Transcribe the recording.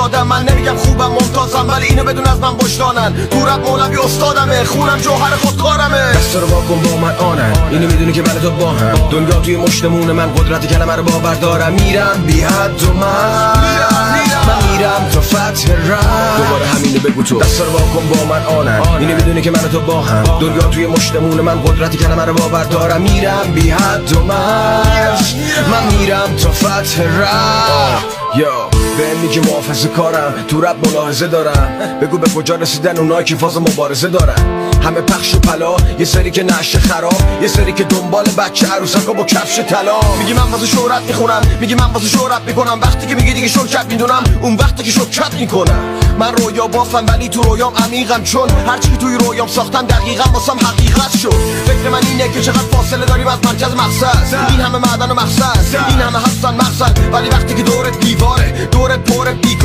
دادم. من نمیگم خوبم ممتازم، ولی اینو بدون از من بشتانن. تو رپ مولوی استادمه، خونم جوهر خودکارمه. دستا رو واکن با من آنن، اینو میدونی که من تو با هم. دنیا توی مشتمون من، قدرت کلمه رو باور دارم. میرم بی حد و من میرم تا فتح رم. دوباره همینو بگو تو. دستا رو واکن با من آنن، اینو میدونی که من تو با هم. دنیا توی مشتمون من، قدرت کلمه رو باور دارم. میرم بی حد و من میرم تا فتح رم. به میگی محافظه کارم، تو رپ ملاحظه دارم. بگو به کجا رسیدن اونایی که فاز مبارزه دارن. همه پخش و پلا، یه سری که نشه خراب، یه سری که دنبال بچه عروسکا با کفش طلا. میگی من واسه شهرت میخونم، میگی من واسه شهرت میکنم. وقتی که میگی دیگه شرکت میدونم، اون وقتی که شرکت میکنم. من رویا بافم ولی تو رویام عمیقم، چون هرچی که توی رویام ساختم دقیقا واسم حقیقت شد. فکر من اینه که چقدر فاصله داریم از مرکز مقصد. این همه معدن و مقصد، این همه هستن مقصد، ولی وقتی که دورت دیواره، دورت پر بیکاره.